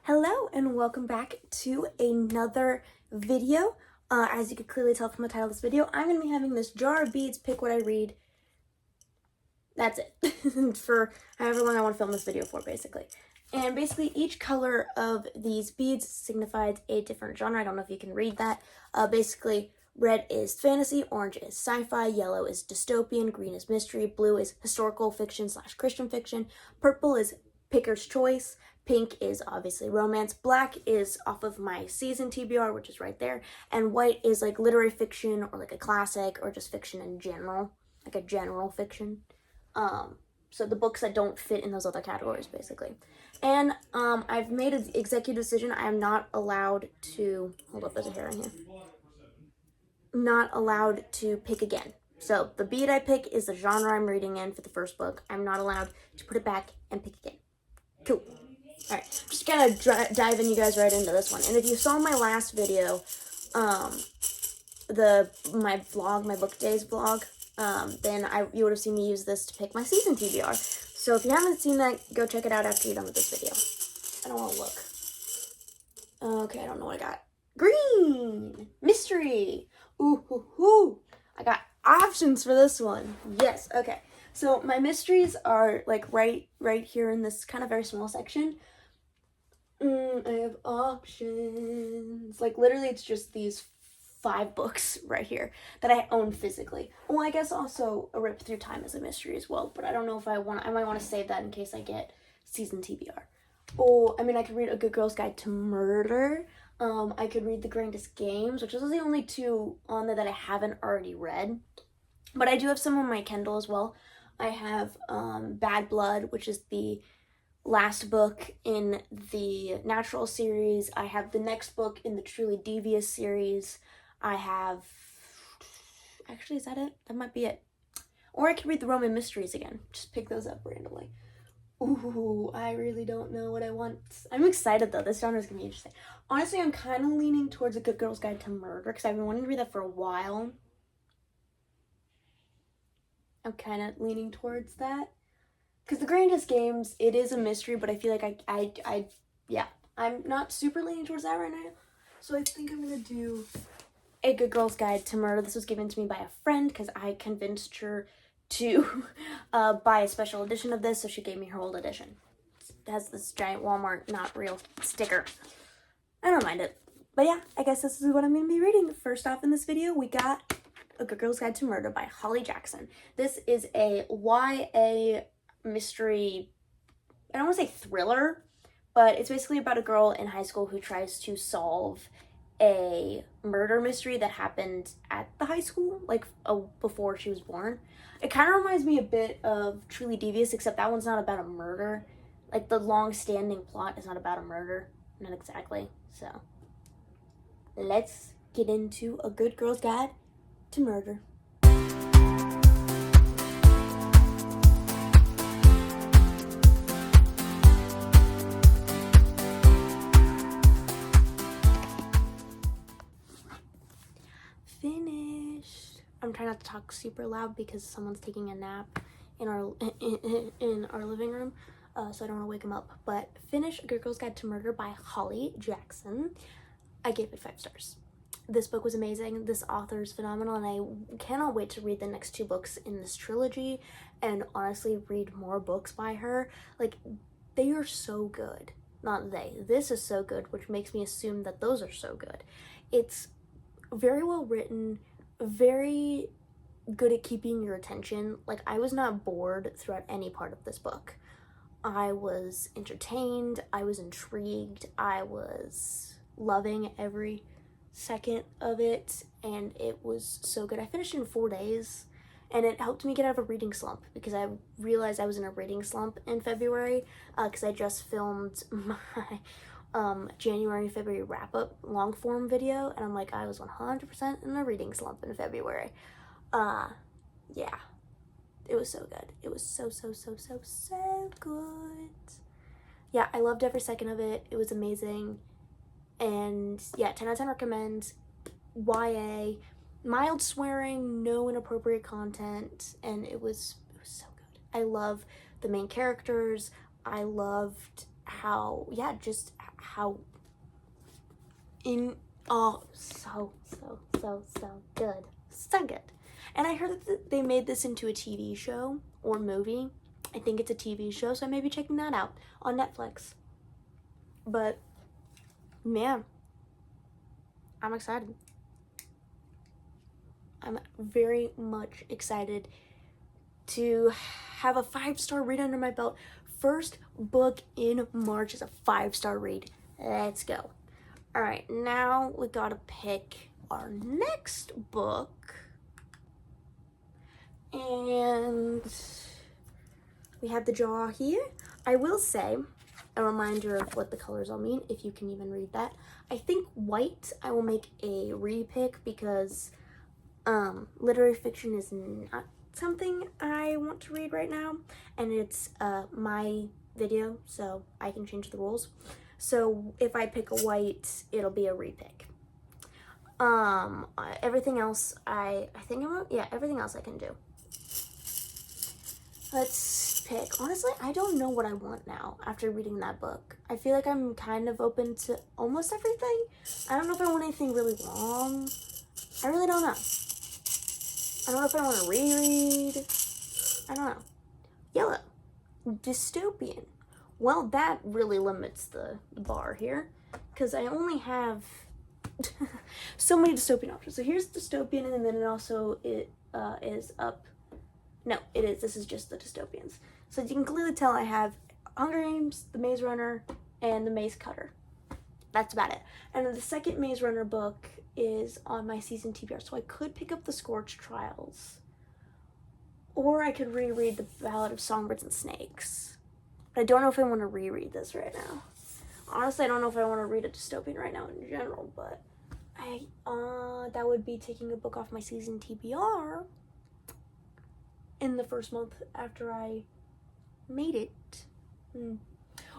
Hello and welcome back to another video. As you can clearly tell from the title of this video, I'm going to be having this jar of beads, pick what I read. That's it. For however long I want to film this video for, basically. And basically each color of these beads signifies a different genre. I don't know if you can read that. Basically, red is fantasy, orange is sci-fi, yellow is dystopian, green is mystery, blue is historical fiction / Christian fiction, purple is picker's choice, pink is obviously romance, black is off of my season TBR, which is right there, and white is like literary fiction or like a classic or just fiction in general, like a general fiction. So the books that don't fit in those other categories, basically. And I've made an executive decision. I am not allowed to, hold up, there's a hair in here. Not allowed to pick again. So the bead I pick is the genre I'm reading in for the first book. I'm not allowed to put it back and pick again. Cool. Alright, just gonna dive in you guys right into this one. And if you saw my last video, my vlog, my book days vlog, then you would have seen me use this to pick my season TBR. So if you haven't seen that, go check it out after you're done with this video. I don't want to look. Okay, I don't know what I got. Green! Mystery! Ooh, hoo, hoo. I got options for this one. Yes, okay. So my mysteries are like right here in this kind of very small section. I have options. Like literally it's just these 5 books right here that I own physically. Well, I guess also A Rip Through Time is a mystery as well, but I don't know if I might want to save that in case I get season TBR. Oh, I mean, I could read A Good Girl's Guide to Murder. I could read The Grandest Games, which is the only 2 on there that I haven't already read. But I do have some on my Kindle as well. I have Bad Blood, which is the last book in the Natural series. I have the next book in the Truly Devious series. I have, actually, is that it? That might be it. Or I could read the Roman Mysteries again. Just pick those up randomly. Ooh, I really don't know what I want. I'm excited though. This genre is gonna be interesting. Honestly, I'm kind of leaning towards A Good Girl's Guide to Murder because I've been wanting to read that for a while. I'm kind of leaning towards that. Because The Grandest Games, it is a mystery, but I feel like I'm not super leaning towards that right now. So I think I'm going to do A Good Girl's Guide to Murder. This was given to me by a friend because I convinced her to buy a special edition of this, so she gave me her old edition. It has this giant Walmart not real sticker. I don't mind it. But yeah, I guess this is what I'm going to be reading. First off in this video, we got A Good Girl's Guide to Murder by Holly Jackson. This is a YA mystery, I don't want to say thriller, but it's basically about a girl in high school who tries to solve a murder mystery that happened at the high school, like before she was born. It kind of reminds me a bit of Truly Devious, except that one's not about a murder. Like the long-standing plot is not about a murder, not exactly. So let's get into A Good Girl's Guide to Murder. Finished. I'm trying not to talk super loud because someone's taking a nap in our living room, so I don't want to wake him up. But finish A Good Girl's Guide to Murder by Holly Jackson. I gave it 5 stars. This book was amazing. This author is phenomenal, and I cannot wait to read the next 2 books in this trilogy and honestly read more books by her. Like, they are so good. Not they. This is so good, which makes me assume that those are so good. It's very well written, very good at keeping your attention. Like, I was not bored throughout any part of this book. I was entertained, I was intrigued, I was loving every second of it, and it was so good. I finished in 4 days, and it helped me get out of a reading slump because I realized I was in a reading slump in February because I just filmed my January and February wrap-up long form video, and I'm like, I was 100% in a reading slump in February. Yeah, it was so good. It was so good. Yeah, I loved every second of it. It was amazing. And yeah, 10 out of 10 recommend. YA, mild swearing, no inappropriate content, and it was so good. I love the main characters. I loved how so good. So good. And I heard that they made this into a TV show or movie. I think it's a TV show, so I may be checking that out on Netflix. But, man, I'm excited. I'm very much excited to have a 5-star read under my belt. First book in March is a 5-star read. Let's go. All right, now we gotta pick our next book. And we have the jaw here. I will say, a reminder of what the colors all mean, if you can even read that. I think white I will make a repick because literary fiction is not something I want to read right now, and it's my video, so I can change the rules. So if I pick a white, it'll be a repick. Everything else everything else I can do. Let's pick. Honestly, I don't know what I want now after reading that book. I feel like I'm kind of open to almost everything. I don't know if I want anything really long. I really don't know. I don't know if I want to reread. I don't know. Yellow. Dystopian. Well, that really limits the bar here, because I only have so many dystopian options. So here's dystopian, and then it also is up. No, it is. This is just the dystopians. So you can clearly tell I have Hunger Games, The Maze Runner, and The Maze Cutter. That's about it. And then the second Maze Runner book is on my season TBR. So I could pick up The Scorch Trials, or I could reread The Ballad of Songbirds and Snakes. But I don't know if I want to reread this right now. Honestly, I don't know if I want to read a dystopian right now in general, but that would be taking a book off my season TBR in the first month after I made it.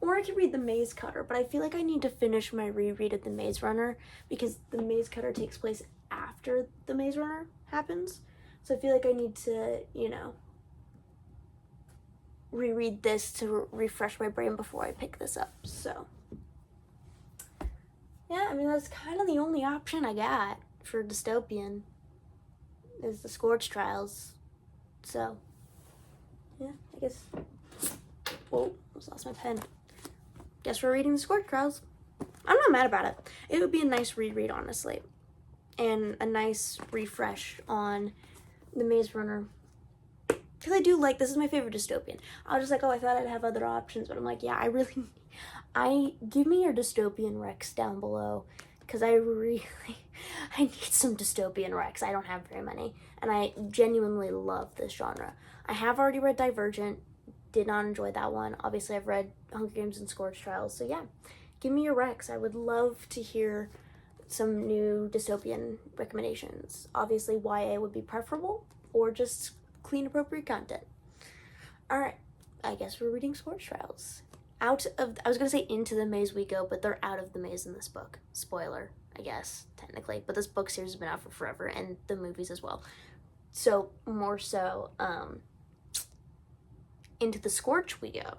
Or I could read The Maze Cutter, but I feel like I need to finish my reread of The Maze Runner because The Maze Cutter takes place after The Maze Runner happens. So I feel like I need to, reread this to refresh my brain before I pick this up. So yeah, I mean, that's kind of the only option I got for dystopian is The Scorch Trials. So yeah, I guess, whoa, almost lost my pen. Guess we're reading The Scorch Trials. I'm not mad about it. It would be a nice reread, honestly, and a nice refresh on The Maze Runner. Because I do like, this is my favorite dystopian. I was just like, oh, I thought I'd have other options, but I'm like, yeah, give me your dystopian Rex down below, because I need some dystopian Rex. I don't have very many, and I genuinely love this genre. I have already read Divergent, did not enjoy that one. Obviously, I've read Hunger Games and Scorch Trials, so yeah, give me your Rex. I would love to hear some new dystopian recommendations. Obviously, YA would be preferable, or just clean, appropriate content. Alright, I guess we're reading Scorch Trials. I was gonna say Into the Maze we go, but they're out of the maze in this book. Spoiler, I guess, technically. But this book series has been out for forever, and the movies as well. So, more so, Into the Scorch we go.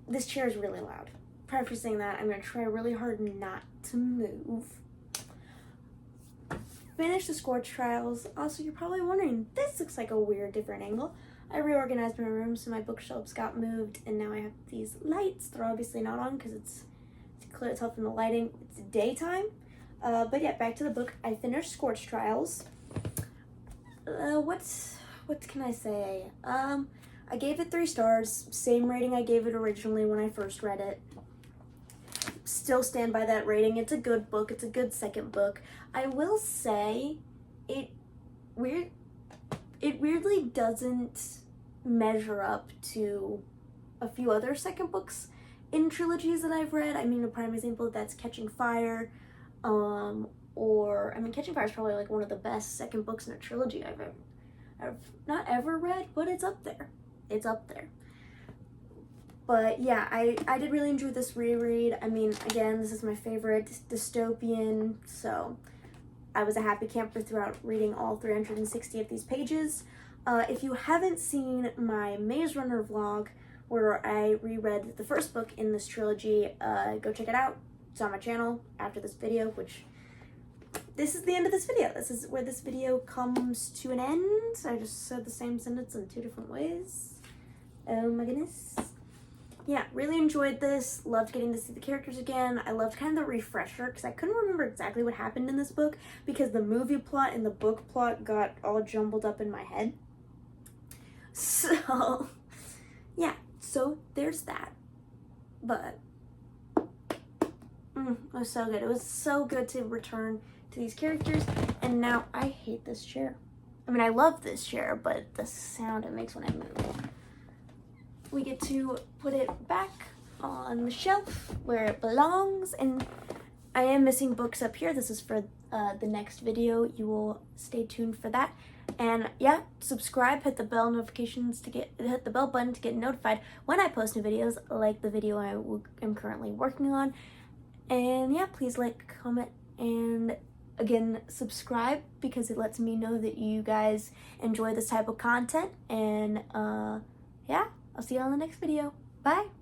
This chair is really loud. Prefacing that, I'm going to try really hard not to move. Finished The Scorch Trials. Also, you're probably wondering, this looks like a weird different angle. I reorganized my room so my bookshelves got moved, and now I have these lights. They're obviously not on because it's to clear itself from the lighting. It's daytime. But yeah, back to the book. I finished Scorch Trials. What can I say? I gave it 3 stars, same rating I gave it originally when I first read it. still stand by that rating. It's a good book. It's a good second book. I will say it weirdly doesn't measure up to a few other second books in trilogies that I've read. I mean, a prime example of that's Catching Fire, Catching Fire is probably like one of the best second books in a trilogy I've not ever read, but it's up there. It's up there. But yeah, I did really enjoy this reread. I mean, again, this is my favorite dystopian, so I was a happy camper throughout reading all 360 of these pages. If you haven't seen my Maze Runner vlog, where I reread the first book in this trilogy, go check it out. It's on my channel after this video, which this is the end of this video. This is where this video comes to an end. I just said the same sentence in 2 different ways. Oh my goodness. Yeah, really enjoyed this. Loved getting to see the characters again. I loved kind of the refresher because I couldn't remember exactly what happened in this book because the movie plot and the book plot got all jumbled up in my head. So, yeah, so there's that. But, it was so good. It was so good to return to these characters. And now I hate this chair. I mean, I love this chair, but the sound it makes when I move. We get to put it back on the shelf where it belongs, and I am missing books up here. This is for the next video. You will stay tuned for that. And yeah, subscribe, hit the bell notifications hit the bell button to get notified when I post new videos, like the video I am currently working on. And yeah, please like, comment, and again, subscribe because it lets me know that you guys enjoy this type of content. And yeah. I'll see you on the next video. Bye!